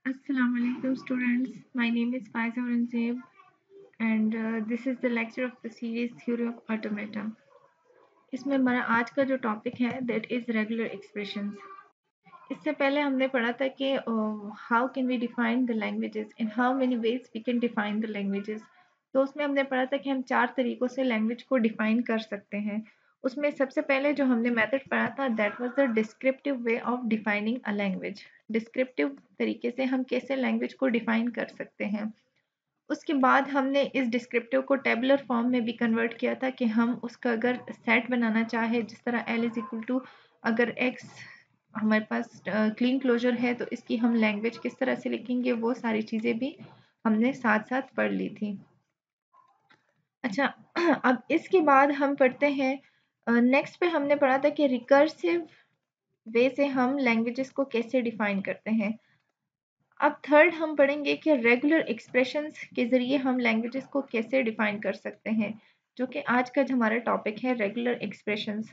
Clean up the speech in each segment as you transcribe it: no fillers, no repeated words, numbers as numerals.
Assalamu alaikum students. My name is Faiza Aurangzeb and this is the lecture of the series Theory of Automata. इसमें हमारा आज का जो topic है that is regular expressions. इससे पहले हमने पढ़ा था कि how can we define the languages, in how many ways we can define the languages. तो उसमें हमने पढ़ा था कि हम 4 तरीकों से लैंग्वेज को डिफाइन कर सकते हैं. उसमें सबसे पहले जो हमने मेथड पढ़ा था that was the descriptive way of defining a language. Descriptive तरीके से हम कैसे लैंग्वेज को डिफाइन कर सकते हैं. उसके बाद हमने इस डिस्क्रिप्टिव को टेबुलर फॉर्म में भी कन्वर्ट किया था कि हम उसका अगर सेट बनाना चाहे जिस तरह L इज इक्वल टू अगर X हमारे पास क्लीन क्लोजर है तो इसकी हम लैंग्वेज किस तरह से लिखेंगे वो सारी चीज़ें भी हमने साथ साथ पढ़ ली थी. अच्छा अब इसके बाद हम पढ़ते हैं नेक्स्ट पे हमने पढ़ा था कि रिकर्सिव वे से हम लैंग्वेजेस को कैसे डिफाइन करते हैं. अब थर्ड हम पढ़ेंगे कि रेगुलर एक्सप्रेशंस के ज़रिए हम लैंग्वेजेस को कैसे डिफाइन कर सकते हैं जो कि आज का जो हमारा टॉपिक है रेगुलर एक्सप्रेशंस.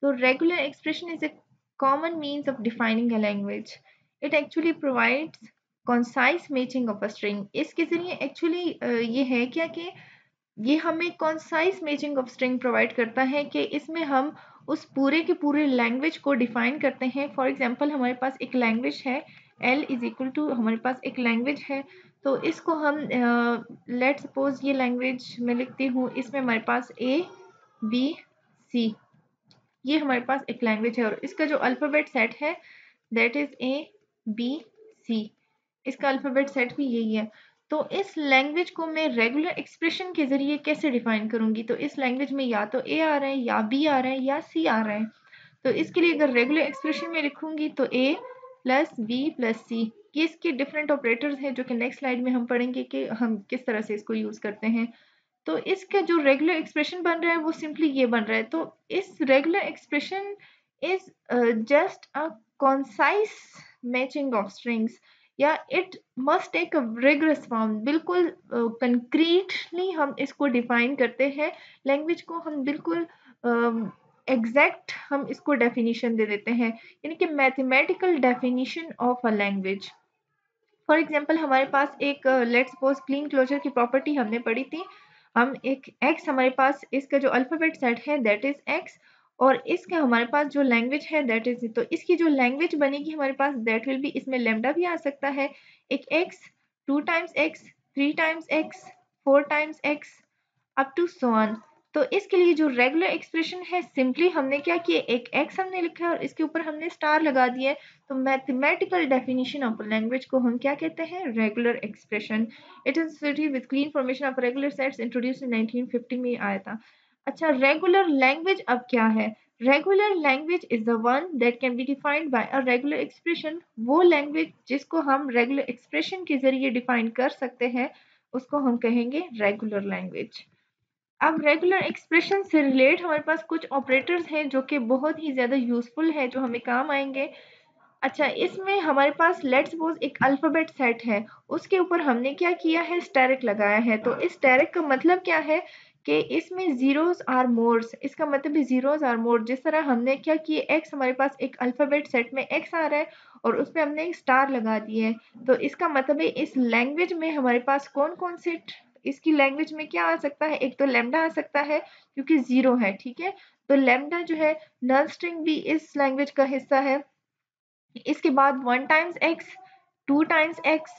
तो regular expression is a common means of defining a language. It actually provides concise matching of a string. इसके ज़रिए एक्चुअली ये है क्या कि ये हमें concise matching of string provide करता है कि इसमें हम उस पूरे के पूरे लैंग्वेज को डिफाइन करते हैं. फॉर एग्जांपल हमारे पास एक लैंग्वेज है L इज इक्वल टू हमारे पास एक लैंग्वेज है तो इसको हम लेट सपोज ये लैंग्वेज मैं लिखती हूँ इसमें हमारे पास A B C ये हमारे पास एक लैंग्वेज है और इसका जो अल्फ़ाबेट सेट है that is A B C. इसका अल्फ़ाबेट सेट भी यही है. तो इस लैंग्वेज को मैं रेगुलर एक्सप्रेशन के ज़रिए कैसे डिफाइन करूँगी. तो इस लैंग्वेज में या तो A आ रहा है या B आ रहा है या C आ रहा है. तो इसके लिए अगर रेगुलर एक्सप्रेशन में लिखूँगी तो A plus B plus C ये इसके डिफरेंट ऑपरेटर्स हैं जो कि नेक्स्ट स्लाइड में हम पढ़ेंगे कि हम किस तरह से इसको यूज़ करते हैं. तो इसका जो रेगुलर एक्सप्रेशन बन रहा है वो सिंपली ये बन रहा है. तो इस regular expression is just a concise matching of strings या it must take a rigorous form. बिल्कुल कंक्रीटली हम इसको डिफाइन करते हैं लैंग्वेज को. हम बिल्कुल एग्जैक्ट हम इसको डेफिनेशन दे देते हैं यानी कि mathematical definition of a language. For example हमारे पास एक लेट्स सपोज क्लीन क्लोजर की प्रॉपर्टी हमने पढ़ी थी. हम एक x हमारे पास इसका जो अल्फ़ाबेट सेट है दैट इज x और इसका हमारे पास जो लैंग्वेज है दैट इज तो इसकी जो लैंग्वेज बनेगी हमारे पास दैट विल बी इसमें लैम्डा भी आ सकता है. एक x 2 times x 3 times x 4 times x up to so on. तो इसके लिए जो रेगुलर एक्सप्रेशन है सिंपली हमने क्या किया एक x हमने लिखा है और इसके ऊपर हमने स्टार लगा दिया है. तो मैथमेटिकल डेफिनेशन ऑफ लैंग्वेज को हम क्या कहते हैं regular expression. It is with clean formation of regular sets introduce इन 1950 में आया था. अच्छा रेगुलर लैंग्वेज अब क्या है. Regular language is the one that can be defined by a regular expression. वो लैंग्वेज जिसको हम रेगुलर एक्सप्रेशन के जरिए डिफाइन कर सकते हैं उसको हम कहेंगे रेगुलर लैंग्वेज. अब रेगुलर एक्सप्रेशन से रिलेट हमारे पास कुछ ऑपरेटर्स हैं जो कि बहुत ही ज़्यादा यूजफुल है जो हमें काम आएंगे. अच्छा इसमें हमारे पास लेट्स सपोज एक अल्फ़ाबेट सेट है उसके ऊपर हमने क्या किया है स्टेरिक लगाया है. तो इस स्टेरिक का मतलब क्या है कि इसमें ज़ीरोज़ आर मोर्स. इसका मतलब है ज़ीरोज़ आर मोर. जिस तरह हमने क्या किया एक्स हमारे पास एक अल्फ़ाबेट सेट में एक्स आ रहा है और उसमें हमने एक स्टार लगा दिए है. तो इसका मतलब है इस लैंग्वेज में हमारे पास कौन कौन से इसकी लैंग्वेज में क्या आ सकता है. एक तो लैम्डा आ सकता है क्योंकि ज़ीरो है. ठीक है तो लैम्डा जो है नल स्ट्रिंग भी इस लैंग्वेज का हिस्सा है. इसके बाद 1 times x 2 times x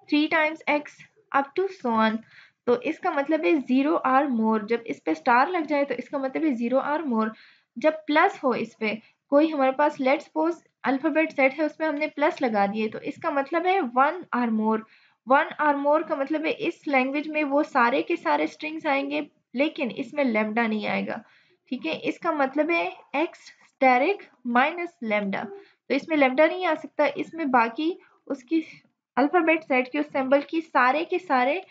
3 times x up to so on. तो इसका मतलब है 0 आर मोर. जब इस पे स्टार लग जाए तो इसका मतलब है 0 आर मोर. जब प्लस हो इस पे कोई हमारे पास लेट्स सपोज अल्फ़ाबेट सेट है उसमें हमने प्लस लगा दिए तो इसका मतलब है 1 आर मोर. 1 आर मोर का मतलब है इस लैंग्वेज में वो सारे के सारे स्ट्रिंग्स आएंगे लेकिन इसमें लैम्डा नहीं आएगा. ठीक है इसका मतलब है x स्टेरिक माइनस लैम्डा. तो इसमें लैम्डा नहीं आ सकता. इसमें बाकी उसकी अल्फ़ाबेट सेट के उस सिंबल की सारे के सारे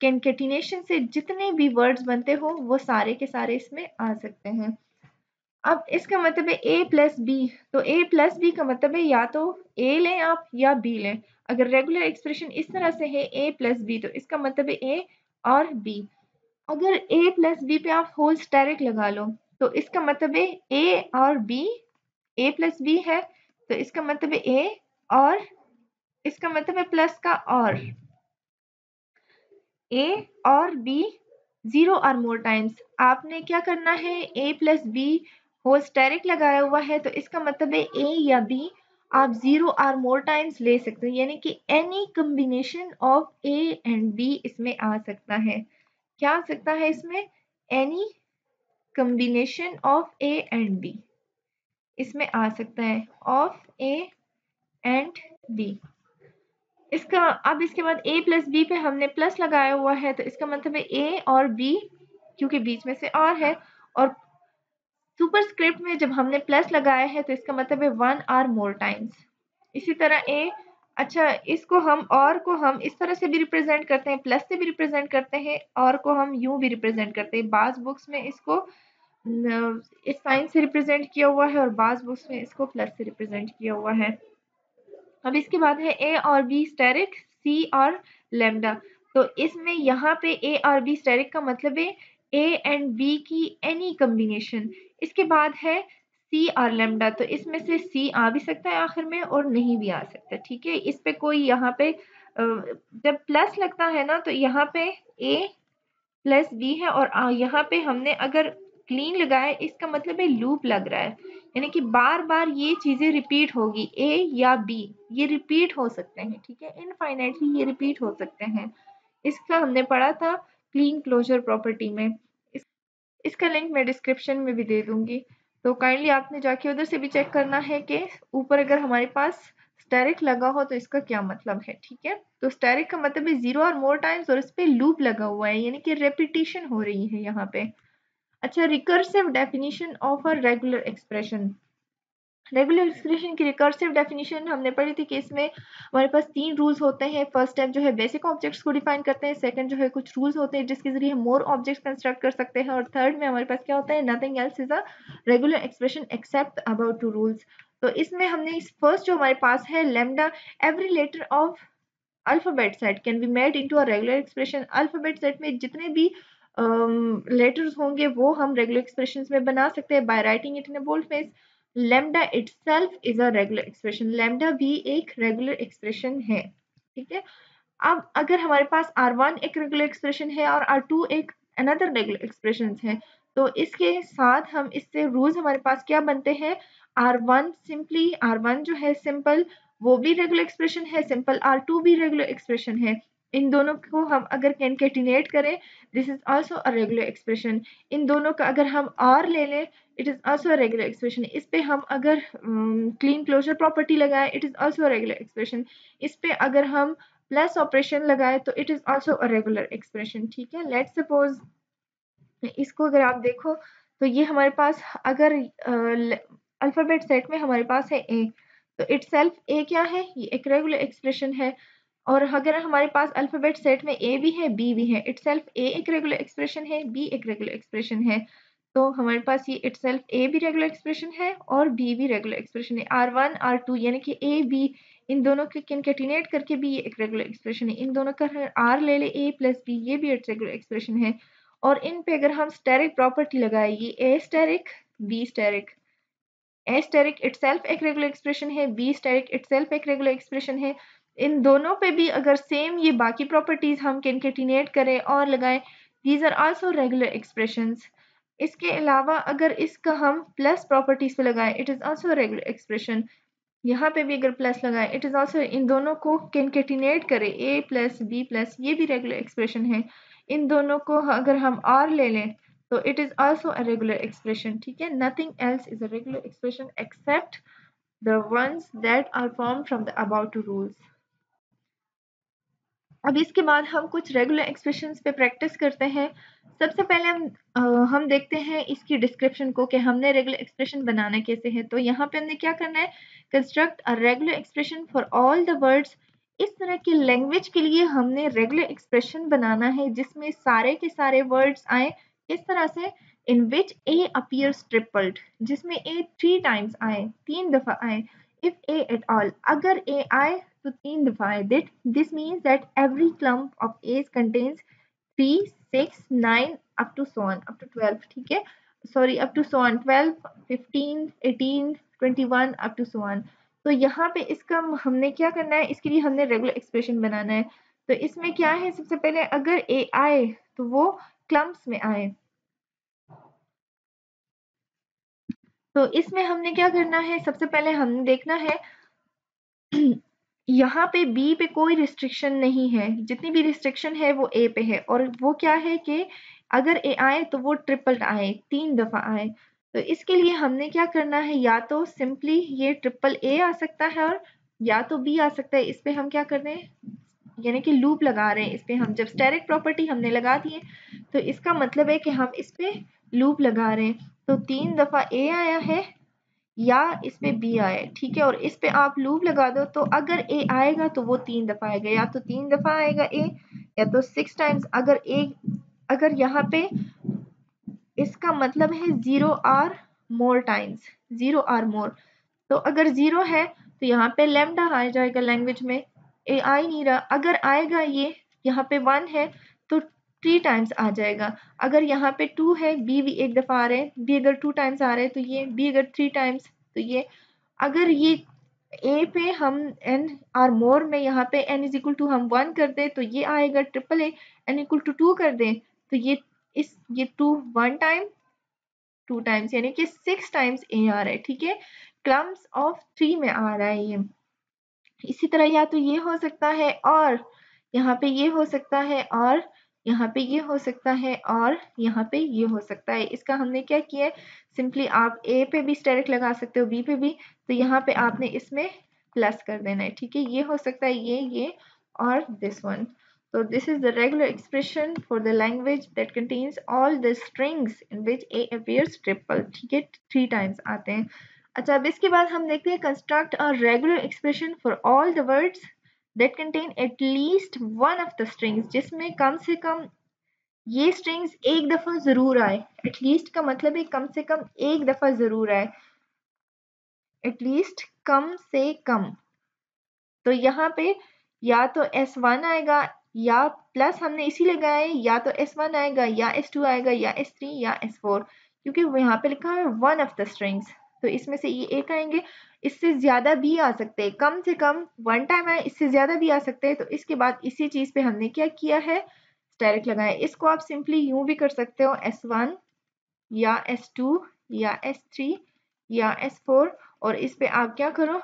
कंकैटिनेशन से जितने भी वर्ड्स बनते हो वो सारे के सारे इसमें आ सकते हैं. अब इसका मतलब है a प्लस बी. तो a प्लस बी का मतलब है या तो a लें आप या b लें. अगर रेगुलर एक्सप्रेशन इस तरह से है a प्लस बी तो इसका मतलब है a और b. अगर a प्लस बी पे आप होल स्टेरिक लगा लो तो इसका मतलब है a और b a प्लस बी है तो इसका मतलब है a और इसका मतलब है प्लस का और ए और बी 0 और मोर टाइम्स। आपने क्या करना है, ए प्लस बी हो स्टेरिक लगाया हुआ है तो इसका मतलब है ए या बी आप 0 और मोर टाइम्स ले सकते हो, यानी कि any combination of A and b इसमें आ सकता है। क्या आ सकता है इसमें, any combination of A and b इसमें आ सकता है, ऑफ ए एंड बी। इसका अब इसके बाद a प्लस बी पे हमने प्लस लगाया हुआ है तो इसका मतलब है a और b, क्योंकि बीच में से और है, और सुपरस्क्रिप्ट में जब हमने प्लस लगाया है तो इसका मतलब है 1 और मोर टाइम्स। इसी तरह a, अच्छा इसको हम और को हम इस तरह से भी रिप्रेजेंट करते हैं, प्लस से भी रिप्रेजेंट करते हैं, और को हम यूं भी रिप्रेजेंट करते हैं। बाज बुक्स में इसको इस साइन से रिप्रेजेंट किया हुआ है और बाज बुक्स में इसको प्लस से रिप्रेजेंट किया हुआ है। अब इसके बाद है ए और बी स्टेरिक, सी और लेमडा। तो इसमें यहाँ पे ए और बी स्टेरिक का मतलब है ए एंड बी की एनी कॉम्बिनेशन। इसके बाद है सी और लेमडा, तो इसमें से सी आ भी सकता है आखिर में और नहीं भी आ सकता, ठीक है। इस पे कोई यहाँ पे जब प्लस लगता है ना तो यहाँ पे ए प्लस बी है और यहाँ पे हमने अगर क्लीन लगाया इसका मतलब है लूप लग रहा है, यानी कि बार बार ये चीजें रिपीट होगी, ए या बी ये रिपीट हो सकते हैं, ठीक है, इनफाइनाइटली ये रिपीट हो सकते हैं। इसका हमने पढ़ा था क्लीन क्लोजर प्रॉपर्टी में। इसका लिंक मैं डिस्क्रिप्शन में भी दे दूंगी, तो काइंडली आपने जाके उधर से भी चेक करना है कि ऊपर अगर हमारे पास स्टेरिक लगा हो तो इसका क्या मतलब है, ठीक है। तो स्टेरिक का मतलब है 0 और मोर टाइम्स और इस पे लूप लगा हुआ है, यानी कि रेपिटेशन हो रही है यहाँ पे। अच्छा, recursive definition of a regular expression. Regular expression की रिकर्सिव डेफिनेशन हमने पढ़ी थी कि इसमें हमारे पास 3 रूल्स होते हैं। फर्स्ट स्टेप जो है बेसिक ऑब्जेक्ट्स को डिफाइन करते हैं, सेकंड जो है कुछ रूल्स होते हैं जिसके जरिए हम मोर ऑब्जेक्ट्स कंस्ट्रक्ट कर सकते हैं, और थर्ड में हमारे पास क्या होता है, nothing else is a regular expression except about two rules. तो इसमें हमने इस फर्स्ट जो हमारे पास है lambda, every letter of alphabet set can be made into a regular expression. Alphabet set में जितने भी लेटर्स होंगे वो हम रेगुलर एक्सप्रेशंस में बना सकते हैं by writing it in a bold face. Lambda itself is a regular expression, lambda भी एक रेगुलर एक्सप्रेशन है, ठीक है। अब अगर हमारे पास R1 एक रेगुलर एक्सप्रेशन है और R2 एक अनदर रेगुलर एक्सप्रेशन है, तो इसके साथ हम इससे रूल्स हमारे पास क्या बनते हैं, R1 सिंपली, R1 जो है सिंपल वो भी रेगुलर एक्सप्रेशन है, सिंपल R2 भी रेगुलर एक्सप्रेशन है। इन दोनों को हम अगर कैनकेटिनेट करें, this is also a regular expression. इन दोनों का अगर हम और ले लें, it is also a regular expression. इस पे हम अगर क्लीन क्लोजर प्रॉपर्टी लगाएं, it is also a regular expression. इस पे अगर हम प्लस ऑपरेशन लगाए तो it is also a regular expression, ठीक है। लेट्स सपोज इसको अगर आप देखो तो ये हमारे पास अगर अल्फाबेट सेट में हमारे पास है ए, तो इटसेल्फ ए क्या है, ये एक रेगुलर एक्सप्रेशन है। और अगर हमारे पास अल्फाबेट सेट में ए भी है बी भी है, इटसेल्फ ए एक रेगुलर एक्सप्रेशन है, बी एक रेगुलर एक्सप्रेशन है। तो हमारे पास ये इटसेल्फ ए भी रेगुलर एक्सप्रेशन है और बी भी रेगुलर एक्सप्रेशन है। R1 R2 यानी कि ए बी इन दोनों के कंकैटिनेट करके भी ये एक रेगुलर एक्सप्रेशन है। इन दोनों का आर ले ले ए प्लस बी, ये भी एक रेगुलर एक्सप्रेशन है। और इन पे अगर हम स्टेरिक प्रॉपर्टी लगाएगी, ए स्टेरिक बी स्टेरिक, ए स्टेरिक इटसेल्फ एक रेगुलर एक्सप्रेशन है, बी स्टेरिक इटसेल्फ एक रेगुलर एक्सप्रेशन है। इन दोनों पे भी अगर सेम ये बाकी प्रॉपर्टीज हम कंकैटिनेट करें और लगाएं, these are also regular expressions. इसके अलावा अगर इसका हम प्लस प्रॉपर्टीज पे लगाएं, it is also regular expression. यहाँ पे भी अगर प्लस लगाएं, इट इज आल्सो, इन दोनों को कंकैटिनेट करें, ए प्लस बी प्लस, ये भी रेगुलर एक्सप्रेशन है। इन दोनों को अगर हम और ले लें तो it is also a regular expression, ठीक है। Nothing else is a regular expression except the ones that are form from the about two rules. अब इसके बाद हम कुछ रेगुलर एक्सप्रेशंस पे प्रैक्टिस करते हैं। सबसे पहले हम देखते हैं इसकी डिस्क्रिप्शन को कि हमने रेगुलर एक्सप्रेशन बनाना कैसे है। तो यहाँ पे हमने क्या करना है, construct a regular expression for all the words. इस तरह की लैंग्वेज के लिए हमने रेगुलर एक्सप्रेशन बनाना है जिसमें सारे के सारे वर्ड्स आए इस तरह से, इन विच ए अपीयर्स ट्रिपल्ड, जिसमें ए 3 टाइम्स आए, 3 दफा आए। इफ ए एट ऑल, अगर ए आए तो 3 दफा आए, that this means that every clump of A's contains 3, 6, 9 up to so on, up to 12, ठीक है, sorry up to so on 12, 15, 18, 21 up to so on। तो यहाँ पे इसका हमने क्या करना है, इसके लिए हमने रेगुलर एक्सप्रेशन बनाना है। तो इसमें क्या है, सबसे पहले अगर ए आए तो वो क्लम्स में आए। तो इसमें हमने क्या करना है, सबसे पहले हमने देखना है यहाँ पे बी पे कोई रिस्ट्रिक्शन नहीं है, जितनी भी रिस्ट्रिक्शन है वो ए पे है, और वो क्या है कि अगर ए आए तो वो ट्रिपल आए, 3 दफा आए। तो इसके लिए हमने क्या करना है, या तो सिंपली ये ट्रिपल ए आ सकता है और या तो बी आ सकता है। इस पे हम क्या कर रहे हैं, यानी कि लूप लगा रहे हैं इस पे हम। जब स्टेरिक प्रॉपर्टी हमने लगा दी है तो इसका मतलब है कि हम इस पे लूप लगा रहे हैं। तो 3 दफा ए आया है या इस पे बी आए, ठीक है, और इस पे आप लूप लगा दो, तो अगर ए आएगा तो वो 3 दफा आएगा, या तो 3 दफा आएगा ए, या तो 6 टाइम्स। अगर यहाँ पे इसका मतलब है 0 or more times, 0 or more, तो अगर 0 है तो यहाँ पे लैम्डा आ जाएगा लैंग्वेज में, ए आ ही नहीं रहा। अगर आएगा ये, यहाँ पे 1 है तो 3 टाइम्स आ जाएगा। अगर यहाँ पे 2 है, बी भी एक दफा आ रहे हैं, बी अगर 2 टाइम्स आ रहे हैं तो ये, बी अगर 3 टाइम्स तो ये। अगर ये ए पे हम एन आर मोर में यहाँ पे एन इज इक्वल टू हम 1 कर दें तो ये आएगा triple a, n equal to 2 कर दें तो ये 2 1 टाइम 2 टाइम्स, यानी कि 6 टाइम्स ए आ रहा है, ठीक है, क्लम्स ऑफ 3 में आ रहा है ये। इसी तरह या तो ये हो सकता है, और यहाँ पे ये हो सकता है, और यहाँ पे ये हो सकता है, और यहाँ पे ये हो सकता है। इसका हमने क्या किया है, सिंपली आप ए पे भी स्टेरिक लगा सकते हो, बी पे भी, तो यहाँ पे आपने इसमें प्लस कर देना है, ठीक है। ये हो सकता है ये और this one. So this is the regular expression for the language that contains all the strings in which a appears triple, ठीक है, 3 टाइम्स आते हैं। अच्छा, अब इसके बाद हम देखते हैं construct a regular expression for all the words that contain at least one of the strings, जिसमें कम से कम ये स्ट्रिंग्स एक दफा जरूर आए। एटलीस्ट का मतलब है कम से कम एक दफा जरूर आए, एटलीस्ट कम से कम। तो यहाँ पे या तो S1 आएगा, या प्लस हमने इसी लगाए, या तो S1 आएगा, या S2 आएगा, या S3, या S4, क्योंकि यहाँ पे लिखा है वन ऑफ द स्ट्रिंग्स, तो इसमें से ये एक आएंगे। इससे ज्यादा भी आ सकते हैं, कम से कम 1 टाइम आए, इससे ज्यादा भी आ सकते हैं। तो इसके बाद इसी चीज पे हमने क्या किया है, डायरेक्ट लगाया। इसको आप सिंपली यूं भी कर सकते हो, S1 या S2 या S3 या S4, और इस पे आप क्या करो,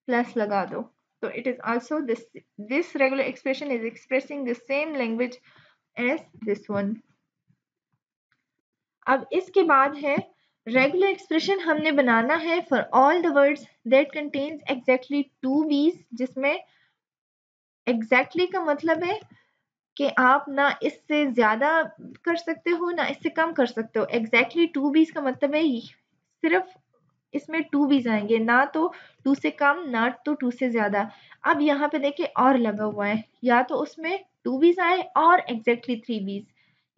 प्लस लगा दो। So it is also this regular expression is expressing the same language as this one. अब इसके बाद है रेगुलर एक्सप्रेशन हमने बनाना है for all the words that contains exactly 2 बीज, जिसमें एग्जैक्टली का मतलब है कि आप ना इससे ज्यादा कर सकते हो ना इससे कम कर सकते हो। एग्जैक्टली 2 बीज का मतलब है सिर्फ इसमें 2 बीज आएंगे, ना तो 2 से कम ना तो 2 से ज्यादा। अब यहाँ पे देखिए और लगा हुआ है, या तो उसमें 2 बीज आए और एग्जैक्टली 3 बीज,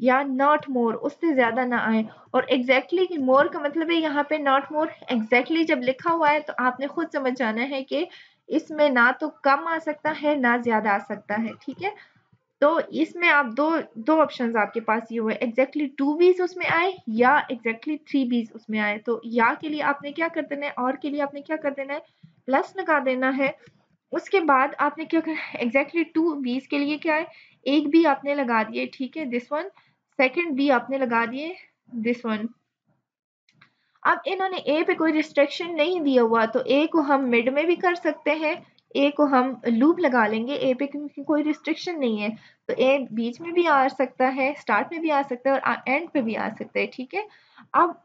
या नॉट मोर, उससे ज्यादा ना आए। और एग्जैक्टली मोर का मतलब है यहाँ पे नॉट मोर, एग्जैक्टली जब लिखा हुआ है तो आपने खुद समझ जाना है कि इसमें ना तो कम आ सकता है ना ज्यादा आ सकता है, ठीक है। तो इसमें आप दो ऑप्शंस आपके पास ये हुए, एग्जैक्टली 2 बीज उसमें आए या एग्जैक्टली 3 बीज उसमें आए। तो या के लिए आपने क्या कर देना है, और के लिए आपने क्या कर देना है, प्लस लगा देना है। उसके बाद आपने क्या करना है, एग्जैक्टली 2 बीज के लिए क्या है, एक बी आपने लगा दिए, ठीक है, दिस वन, सेकंड बी आपने लगा दिए, दिस वन। अब इन्होंने ए पे कोई रिस्ट्रिक्शन नहीं दिया हुआ, तो ए को हम मिड में भी कर सकते हैं, ए को हम लूप लगा लेंगे, ए पे क्योंकि कोई रिस्ट्रिक्शन नहीं है, तो ए बीच में भी आ सकता है, स्टार्ट में भी आ सकता है, और एंड पे भी आ सकता है, ठीक है। अब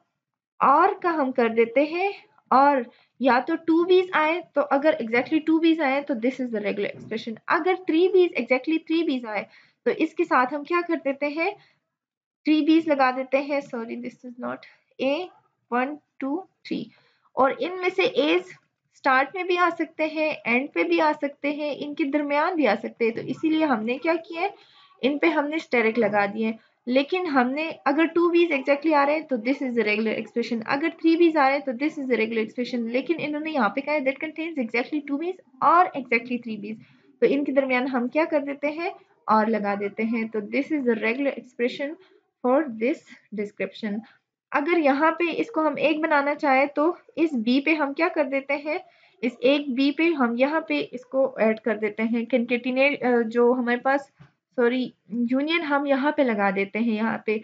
और का हम कर देते हैं, और या तो 2 बीज आए, तो अगर एग्जैक्टली 2 बीज आए तो this is the regular expression. अगर 3 बीज एग्जैक्टली 3 बीज आए तो इसके साथ हम क्या कर देते हैं, 3 बीज लगा देते हैं, sorry this is not a, 1 2 3, और इनमें से ए स्टार्ट में भी आ सकते हैं, एंड पे भी आ सकते हैं, इनके दरमियान भी आ सकते हैं। तो इसीलिए हमने क्या किया है, इन पे हमने स्टेरिक लगा दिए। लेकिन हमने अगर 2 बीज एग्जैक्टली आ रहे हैं तो this is the regular expression, अगर 3 बीज आ रहे हैं तो this is the regular expression. लेकिन इन्होंने यहाँ पे कहा है दैट कंटेन्स एग्जैक्टली 2 बीज और एग्जैक्टली 3 बीज, तो इनके दरमियान हम क्या कर देते हैं, और लगा देते हैं। तो this is the regular expression for this description. अगर यहाँ पे इसको हम एक बनाना चाहे तो इस बी पे हम क्या कर देते हैं, इस एक बी पे हम यहाँ पे इसको ऐड कर देते हैं कंकेटिनेट जो हमारे पास सॉरी यूनियन हम यहाँ पे लगा देते हैं यहाँ पे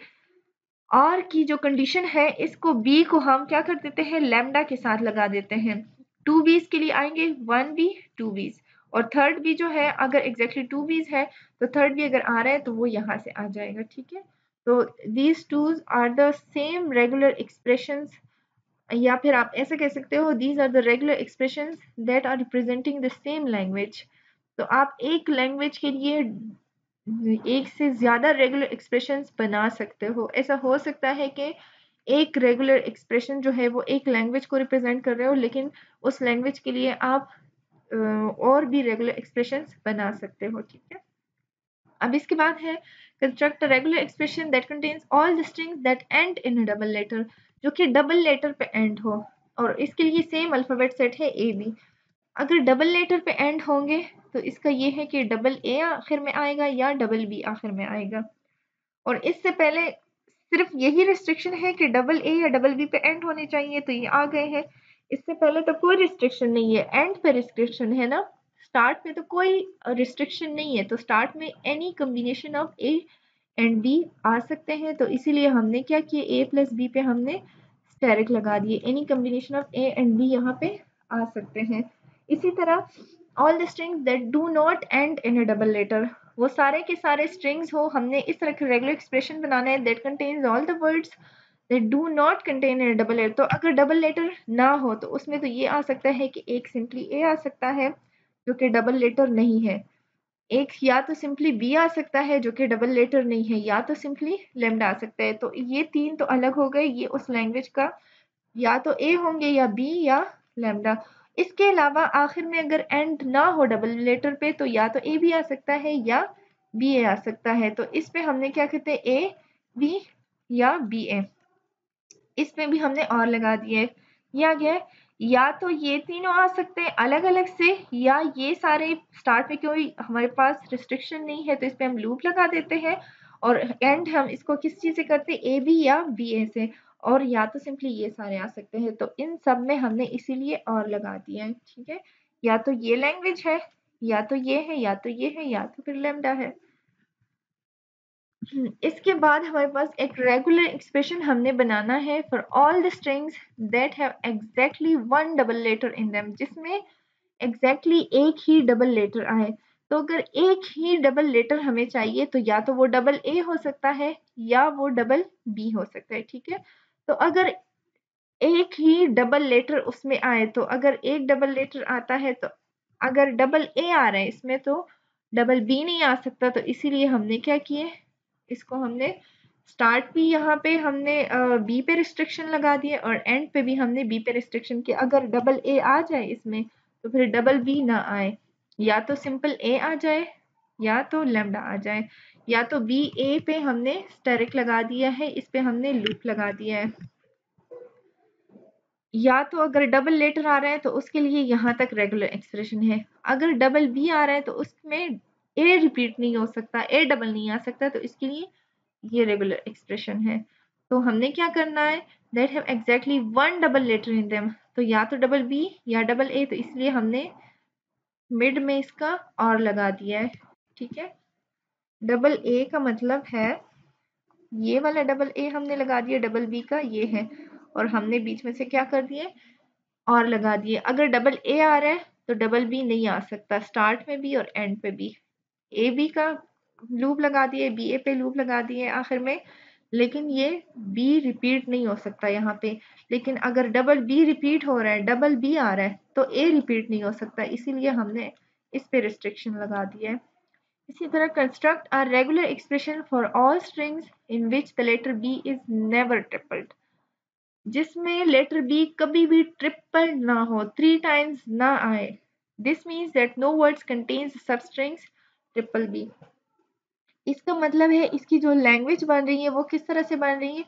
और की जो कंडीशन है इसको बी को हम क्या कर देते हैं लैम्डा के साथ लगा देते हैं। टू बीज के लिए आएंगे वन बी टू बीज और थर्ड बी जो है अगर एग्जैक्टली टू बीज है तो थर्ड बी अगर आ रहा है तो वो यहाँ से आ जाएगा। ठीक है, तो these twos are the same regular expressions या फिर आप ऐसे कह सकते हो these are the regular expressions that are representing the same language. तो आप एक लैंग्वेज के लिए एक से ज़्यादा रेगुलर एक्सप्रेशंस बना सकते हो। ऐसा हो सकता है कि एक रेगुलर एक्सप्रेशन जो है वो एक लैंग्वेज को रिप्रेजेंट कर रहे हो लेकिन उस लैंग्वेज के लिए आप और भी रेगुलर एक्सप्रेशंस बना सकते हो। ठीक है, अब इसके बाद है construct a regular expression that contains all the strings that end in a double letter, जो कि डबल लेटर पे एंड हो और इसके लिए सेम अल्फाबेट सेट है ए बी। अगर डबल लेटर पे एंड होंगे तो इसका ये है कि डबल ए आखिर में आएगा या डबल बी आखिर में आएगा और इससे पहले सिर्फ यही रिस्ट्रिक्शन है कि डबल ए या डबल बी पे एंड होने चाहिए तो ये आ गए हैं। इससे पहले तो कोई रिस्ट्रिक्शन नहीं है, एंड पे रिस्ट्रिक्शन है ना, स्टार्ट में तो कोई रिस्ट्रिक्शन नहीं है। तो स्टार्ट में any combination of A and B आ सकते हैं तो इसीलिए हमने क्या किया ए प्लस बी पे हमने स्टेरिक लगा दिए। Any combination of A and b यहाँ पे आ सकते हैं। इसी तरह all the strings that do not end in a double letter, वो सारे के सारे स्ट्रिंग्स हो हमने इस तरह के रेगुलर एक्सप्रेशन बनाना है that contains all the words that do not contain in double letter. तो अगर डबल लेटर ना हो तो उसमें तो ये आ सकता है कि एक सिंपली ए आ सकता है जो कि डबल लेटर नहीं है, एक या तो सिंपली बी आ सकता है जो कि डबल लेटर नहीं है, या तो सिंपली लैम्डा आ सकता है। तो ये तीन तो अलग हो गए, ये उस लैंग्वेज का या तो ए होंगे या बी या लैम्डा। इसके अलावा आखिर में अगर एंड ना हो डबल लेटर पे तो या तो ए भी आ सकता है या बी ए आ सकता है। तो इस पे हमने क्या कहते हैं ए बी या बी ए, इसमें भी हमने और लगा दिए है। या गया या तो ये तीनों आ सकते हैं अलग अलग से या ये सारे स्टार्ट में कोई हमारे पास रिस्ट्रिक्शन नहीं है तो इस पे हम लूप लगा देते हैं और एंड हम इसको किस चीज़ से करते हैं ए बी या बी ए से, और या तो सिंपली ये सारे आ सकते हैं। तो इन सब में हमने इसीलिए और लगा दिया है। ठीक है, या तो ये लैंग्वेज है या तो ये है या तो ये है या तो फिर लैम्डा है। इसके बाद हमारे पास एक रेगुलर एक्सप्रेशन हमने बनाना है for all the strings that have exactly one double letter in them, जिसमें एग्जैक्टली एक ही डबल लेटर आए। तो अगर एक ही डबल लेटर हमें चाहिए तो या तो वो डबल ए हो सकता है या वो डबल बी हो सकता है। ठीक है, तो अगर एक ही डबल लेटर उसमें आए तो अगर एक डबल लेटर आता है तो अगर डबल ए आ रहा है इसमें तो डबल बी नहीं आ सकता। तो इसीलिए हमने क्या किए, इसको हमने स्टार्ट भी यहाँ पे हमने बी पे रिस्ट्रिक्शन लगा दिए और एंड पे भी हमने बी पे रिस्ट्रिक्शन किया। अगर डबल ए आ जाए इसमें तो फिर डबल बी ना आए, या तो सिंपल ए आ जाए या तो लैम्डा आ जाए, या तो बी ए पे हमने स्टेरिक लगा दिया है, इस पे हमने लूप लगा दिया है। या तो अगर डबल लेटर आ रहा है तो उसके लिए यहाँ तक रेगुलर एक्सप्रेशन है। अगर डबल बी आ रहा है तो उसमें ए रिपीट नहीं हो सकता, ए डबल नहीं आ सकता, तो इसके लिए ये रेगुलर एक्सप्रेशन है। तो हमने क्या करना है, that have exactly one double letter in them, तो या तो डबल बी या डबल ए, तो इसलिए हमने मिड में इसका और लगा दिया है। ठीक है, डबल ए का मतलब है ये वाला डबल ए हमने लगा दिया, डबल बी का ये है और हमने बीच में से क्या कर दिए और लगा दिए। अगर डबल ए आ रहा है तो डबल बी नहीं आ सकता, स्टार्ट में भी और एंड पे भी। ए बी का लूप लगा दिए, बी ए पे लूप लगा दिए आखिर में, लेकिन ये बी रिपीट नहीं हो सकता यहाँ पे। लेकिन अगर डबल बी रिपीट हो रहा है, डबल बी आ रहा है तो ए रिपीट नहीं हो सकता, इसीलिए हमने इस पे रिस्ट्रिक्शन लगा दिया है। इसी तरह construct a regular expression for all strings in which the letter B is never tripled, जिसमें लेटर बी कभी भी ट्रिपल ना हो, थ्री टाइम्स ना आए। This means that no words contains substrings triple B. इसका मतलब है इसकी जो लैंग्वेज बन रही है वो किस तरह से बन रही है,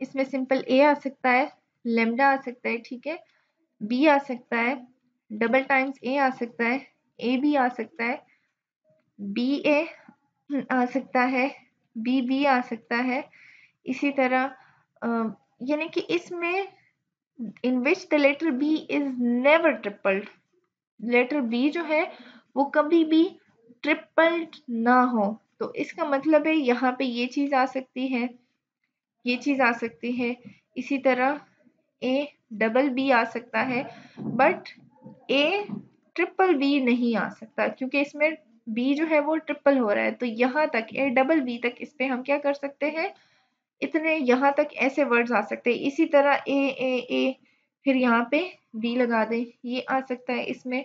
इसमें सिंपल ए आ सकता है, लेम्डा आ सकता है, ठीक है, बी आ सकता है, डबल टाइम्स ए आ सकता है, ए भी आ सकता है, बी ए आ सकता है, बी बी आ सकता है। इसी तरह यानी कि इसमें in which the letter B is never tripled, letter B जो है वो कभी भी ट्रिपल ना हो। तो इसका मतलब है यहाँ पे ये चीज आ सकती है, ये चीज आ सकती है, इसी तरह ए डबल बी आ सकता है, बट ए ट्रिपल बी नहीं आ सकता क्योंकि इसमें बी जो है वो ट्रिपल हो रहा है। तो यहाँ तक ए डबल बी तक इस पे हम क्या कर सकते हैं, इतने यहाँ तक ऐसे वर्ड्स आ सकते हैं। इसी तरह ए फिर यहाँ पे बी लगा दें, ये आ सकता है इसमें।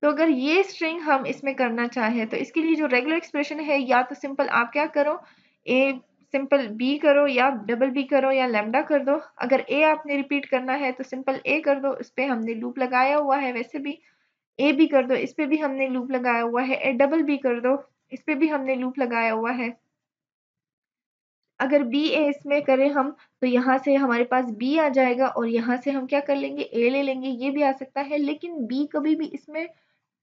तो अगर ये स्ट्रिंग हम इसमें करना चाहें तो इसके लिए जो रेगुलर एक्सप्रेशन है, या तो सिंपल आप क्या करो, ए सिंपल बी करो या डबल बी करो या लैम्डा कर दो। अगर ए आपने रिपीट करना है तो सिंपल ए कर दो, इस पे हमने लूप लगाया हुआ है। वैसे भी ए बी कर दो, इस पे भी हमने लूप लगाया हुआ है। ए डबल बी कर दो, इस पे भी हमने लूप लगाया हुआ है। अगर बी ए इसमें करें हम तो यहाँ से हमारे पास बी आ जाएगा और यहाँ से हम क्या कर लेंगे, ए ले लेंगे। ये भी आ सकता है, लेकिन बी कभी भी इसमें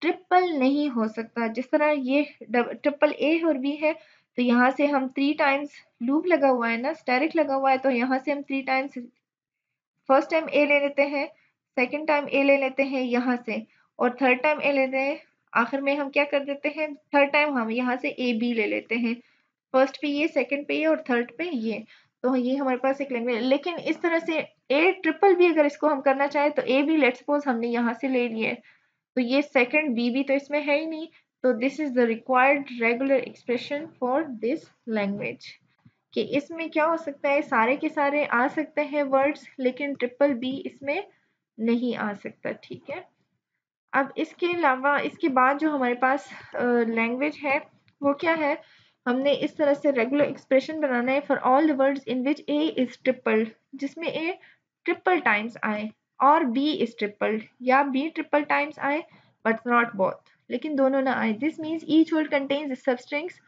ट्रिपल नहीं हो सकता। जिस तरह ये ट्रिपल ए और बी है, तो यहाँ से हम 3 टाइम्स लूप लगा हुआ है ना, स्टैरिक लगा हुआ है, तो यहाँ से हम 3 टाइम्स फर्स्ट टाइम ए ले लेते हैं, सेकंड टाइम ए ले लेते हैं यहाँ से, और थर्ड टाइम ए लेते हैं। आखिर में हम क्या कर देते हैं, थर्ड टाइम हम यहाँ से ए बी ले लेते हैं। फर्स्ट पे ये, सेकंड पे ये और थर्ड पे ये। तो ये हमारे पास एक लैंग्वेज। लेकिन इस तरह से ए ट्रिपल भी अगर इसको हम करना चाहें तो ए बी लेट्स सपोज हमने यहाँ से ले लिए, तो ये सेकंड बी भी तो इसमें है ही नहीं। तो this is the required regular expression for this language. कि इसमें क्या हो सकता है, सारे के सारे आ सकते हैं वर्ड्स, लेकिन ट्रिपल बी इसमें नहीं आ सकता। ठीक है। अब इसके अलावा इसके बाद जो हमारे पास लैंग्वेज है वो क्या है, हमने इस तरह से रेगुलर एक्सप्रेशन बनाना है for all the words in which A is tripled, जिसमें ए ट्रिपल टाइम्स आए और बी इज ट्रिपल्ड, या बी ट्रिपल टाइम्स आए बट नॉट बोथ, लेकिन दोनों ना आए। This means each word contains सब स्ट्रिंग्स,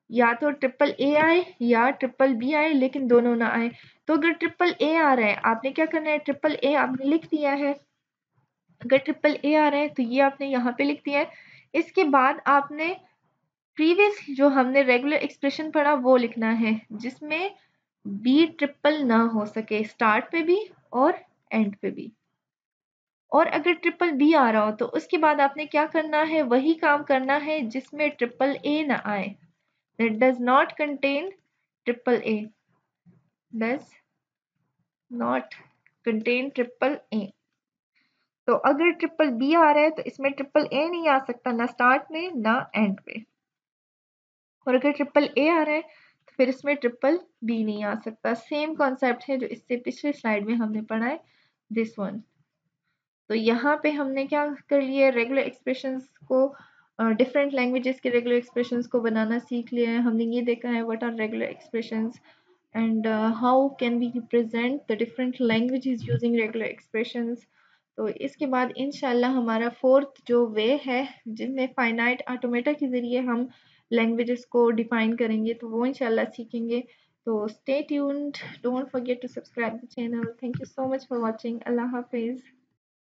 या तो ट्रिपल ए आए या ट्रिपल बी आए, लेकिन दोनों ना आए। तो अगर ट्रिपल ए आ रहा है, आपने क्या करना है, ट्रिपल ए आपने लिख दिया है। अगर ट्रिपल ए आ रहा है तो ये आपने यहाँ पे लिख दिया है। इसके बाद आपने प्रीवियस जो हमने रेगुलर एक्सप्रेशन पढ़ा वो लिखना है, जिसमें बी ट्रिपल ना हो सके, स्टार्ट पे भी और एंड पे भी। और अगर ट्रिपल बी आ रहा हो तो उसके बाद आपने क्या करना है, वही काम करना है जिसमें ट्रिपल ए ना आए, that does not contain triple A, does not contain triple A। तो अगर ट्रिपल बी आ रहा है तो इसमें ट्रिपल ए नहीं आ सकता, ना स्टार्ट में ना एंड पे। और अगर ट्रिपल ए आ रहा है तो फिर इसमें ट्रिपल बी नहीं आ सकता। सेम कॉन्सेप्ट है जो इससे पिछले स्लाइड में हमने पढ़ा है, दिस वन। तो यहाँ पे हमने क्या कर लिया, रेगुलर एक्सप्रेशंस को, डिफरेंट लैंग्वेजेस के रेगुलर एक्सप्रेशंस को बनाना सीख लिया है। हमने ये देखा है what are regular expressions and how can we represent the different languages using regular expressions। तो इसके बाद इंशाल्लाह हमारा फोर्थ जो वे है जिसमें फाइनाइट ऑटोमेटा के ज़रिए हम लैंग्वेजेस को डिफाइन करेंगे, तो वो इंशाल्लाह सीखेंगे। तो stay tuned, don't forget to subscribe the channel। thank you so much for watching। अल्लाह हाफिज़।